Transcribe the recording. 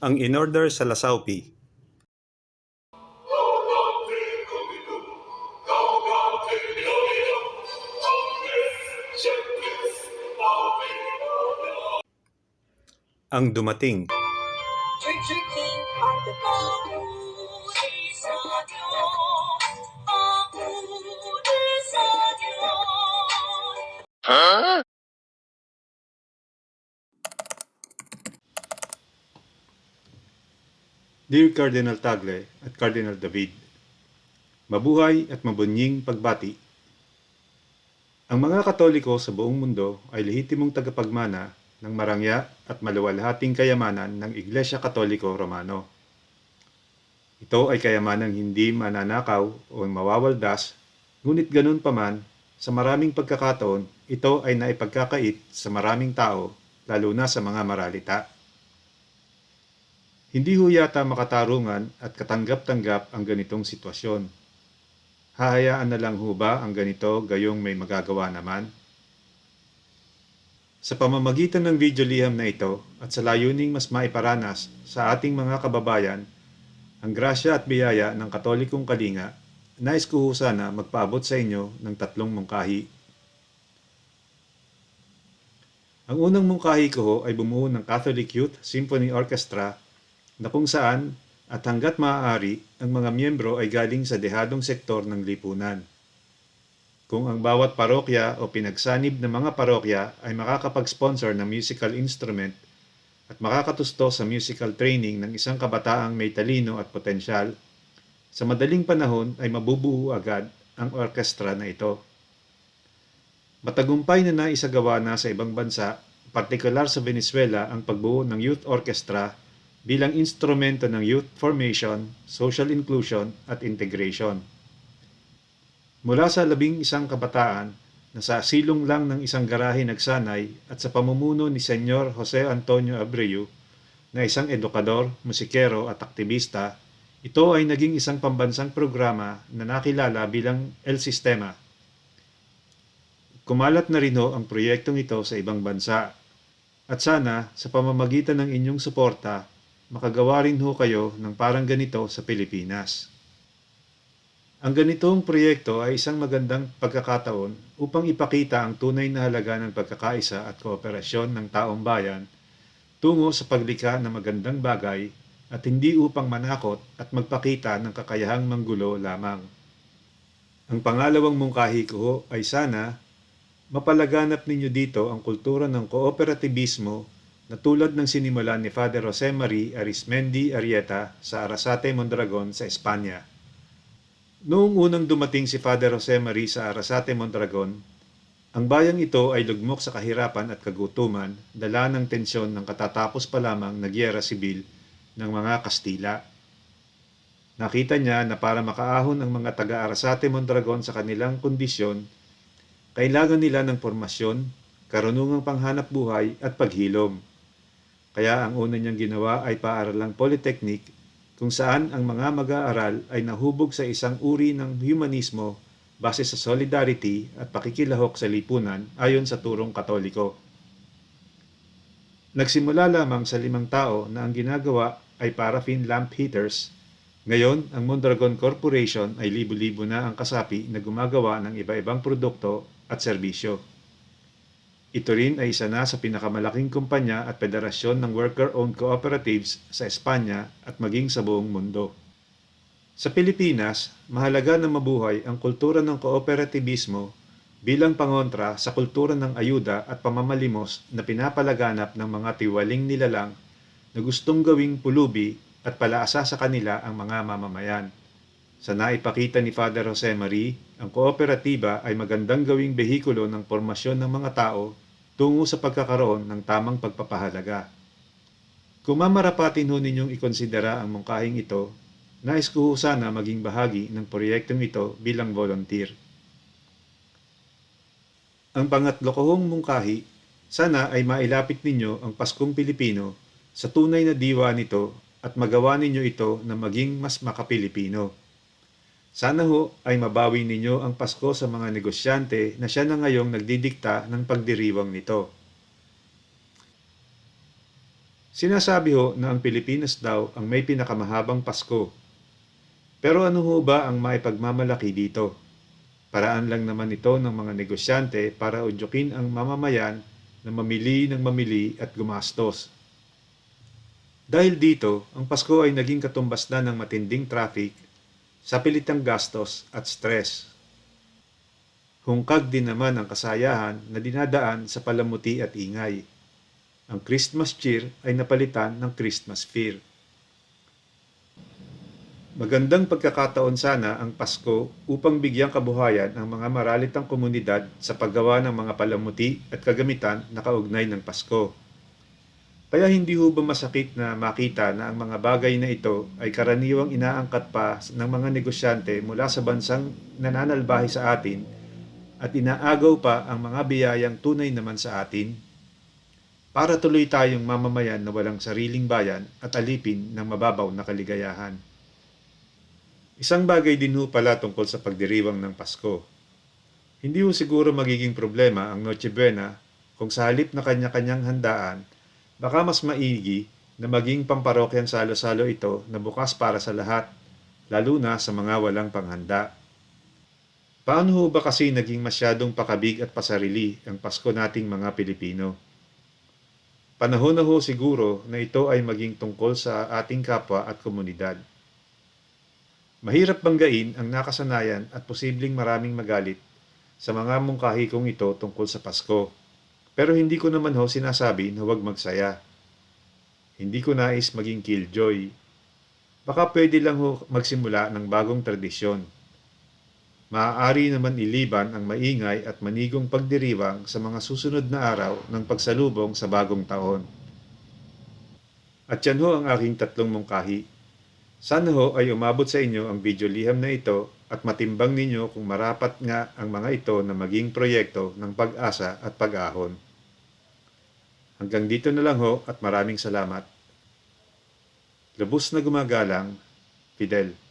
Ang in-order sa Lasaupi. Ang dumating. Drinking ang pag-uli sa Diyos, pag-uli sa Diyos. Dear Cardinal Tagle at Cardinal David, mabuhay at mabunying pagbati. Ang mga Katoliko sa buong mundo ay lehitimong tagapagmana ng marangya at maluwalhating kayamanan ng Iglesia Katoliko Romano. Ito ay kayamanang hindi mananakaw o mawawaldas, ngunit ganun paman, sa maraming pagkakataon, ito ay naipagkakait sa maraming tao, lalo na sa mga maralita. Hindi ho yata makatarungan at katanggap-tanggap ang ganitong sitwasyon. Hahayaan na lang ho ba ang ganito gayong may magagawa naman? Sa pamamagitan ng video liham na ito at sa layuning mas maiparanas sa ating mga kababayan ang grasya at biyaya ng Katolikong Kalinga, nais ko ho sana magpaabot sa inyo ng tatlong mungkahi. Ang unang mungkahi ko ho ay bumuo ng Catholic Youth Symphony Orchestra na kung saan at hanggat maaari ang mga miyembro ay galing sa dehadong sektor ng lipunan. Kung ang bawat parokya o pinagsanib ng mga parokya ay makakapag-sponsor ng musical instrument at makakatusto sa musical training ng isang kabataang may talino at potensyal, sa madaling panahon ay mabubuo agad ang orkestra na ito. Matagumpay na naisagawa na sa ibang bansa, partikular sa Venezuela, ang pagbuo ng youth orchestra bilang instrumento ng youth formation, social inclusion at integration. Mula sa 11 kabataan na sa silong lang ng isang garahe nagsanay at sa pamumuno ni Senyor Jose Antonio Abreu na isang edukador, musikero at aktivista, ito ay naging isang pambansang programa na nakilala bilang El Sistema. Kumalat na rin ho ang proyektong ito sa ibang bansa. At sana, sa pamamagitan ng inyong suporta, makagawa rin ho kayo ng parang ganito sa Pilipinas. Ang ganitong proyekto ay isang magandang pagkakataon upang ipakita ang tunay na halaga ng pagkakaisa at kooperasyon ng taong bayan tungo sa paglikha ng magandang bagay at hindi upang manakot at magpakita ng kakayahang manggulo lamang. Ang pangalawang mungkahi ko ho ay sana mapalaganap ninyo dito ang kultura ng kooperatibismo na tulad ng sinimulan ni Father Jose Marie Arismendi Arrieta sa Arasate, Mondragon sa Espanya. Noong unang dumating si Father Jose Marie sa Arasate, Mondragon, ang bayang ito ay lugmok sa kahirapan at kagutuman, dala ng tensyon ng katatapos pa lamang na giyera sibil ng mga Kastila. Nakita niya na para makaahon ang mga taga-Arasate, Mondragon sa kanilang kondisyon, kailangan nila ng formasyon, karunungang panghanap buhay at paghilom. Kaya ang una niyang ginawa ay paaralang polytechnic kung saan ang mga mag-aaral ay nahubog sa isang uri ng humanismo base sa solidarity at pakikilahok sa lipunan ayon sa turong Katoliko. Nagsimula lamang sa 5 tao na ang ginagawa ay paraffin lamp heaters. Ngayon, ang Mondragon Corporation ay libo-libo na ang kasapi na gumagawa ng iba-ibang produkto at serbisyo. Ito rin ay isa na sa pinakamalaking kumpanya at federasyon ng worker-owned cooperatives sa Espanya at maging sa buong mundo. Sa Pilipinas, mahalaga na mabuhay ang kultura ng kooperatibismo bilang pangontra sa kultura ng ayuda at pamamalimos na pinapalaganap ng mga tiwaling nilalang na gustong gawing pulubi at palaasa sa kanila ang mga mamamayan. Sa naipakita ni Father Jose Marie, ang kooperatiba ay magandang gawing behikulo ng formasyon ng mga tao tungo sa pagkakaroon ng tamang pagpapahalaga. Kung mamarapatin ho ninyong ikonsidera ang mungkahing ito, nais ko ho sana maging bahagi ng proyektong ito bilang volunteer. Ang pangatlo kong mungkahi, sana ay mailapit ninyo ang Paskong Pilipino sa tunay na diwa nito at magawa ninyo ito na maging mas makapilipino. Sana ho ay mabawi ninyo ang Pasko sa mga negosyante na siya na ngayong nagdidikta ng pagdiriwang nito. Sinasabi ho na ang Pilipinas daw ang may pinakamahabang Pasko. Pero ano ho ba ang maipagmamalaki dito? Paraan lang naman ito ng mga negosyante para udyukin ang mamamayan na mamili at gumastos. Dahil dito, ang Pasko ay naging katumbas na ng matinding traffic, sapilitang gastos at stress. Hungkag din naman ang kasayahan na dinadaan sa palamuti at ingay. Ang Christmas cheer ay napalitan ng Christmas fear. Magandang pagkakataon sana ang Pasko upang bigyang kabuhayan ang mga maralitang komunidad sa paggawa ng mga palamuti at kagamitan na kaugnay ng Pasko. Kaya hindi ho ba masakit na makita na ang mga bagay na ito ay karaniwang inaangkat pa ng mga negosyante mula sa bansang nananalbahi sa atin at inaagaw pa ang mga biyayang tunay naman sa atin? Para tuloy tayong mamamayan na walang sariling bayan at alipin ng mababaw na kaligayahan. Isang bagay din ho pala tungkol sa pagdiriwang ng Pasko. Hindi ho siguro magiging problema ang Noche Buena kung sa halip na kanya-kanyang handaan, baka mas maigi na maging pamparokyan salo-salo ito na bukas para sa lahat, lalo na sa mga walang panghanda. Paano ho ba kasi naging masyadong pakabig at pasarili ang Pasko nating mga Pilipino? Panahon na ho siguro na ito ay maging tungkol sa ating kapwa at komunidad. Mahirap banggain ang nakasanayan at posibleng maraming magalit sa mga mungkahi kong ito tungkol sa Pasko. Pero hindi ko naman ho sinasabi na huwag magsaya. Hindi ko nais maging killjoy. Baka pwede lang ho magsimula ng bagong tradisyon. Maaari naman iliban ang maingay at manigong pagdiriwang sa mga susunod na araw ng pagsalubong sa bagong taon. At yan ho ang aking tatlong mungkahi. Sana ho ay umabot sa inyo ang video liham na ito at matimbang ninyo kung marapat nga ang mga ito na maging proyekto ng pag-asa at pag-ahon. Hanggang dito na lang ho at maraming salamat. Lubos na gumagalang, Fidel.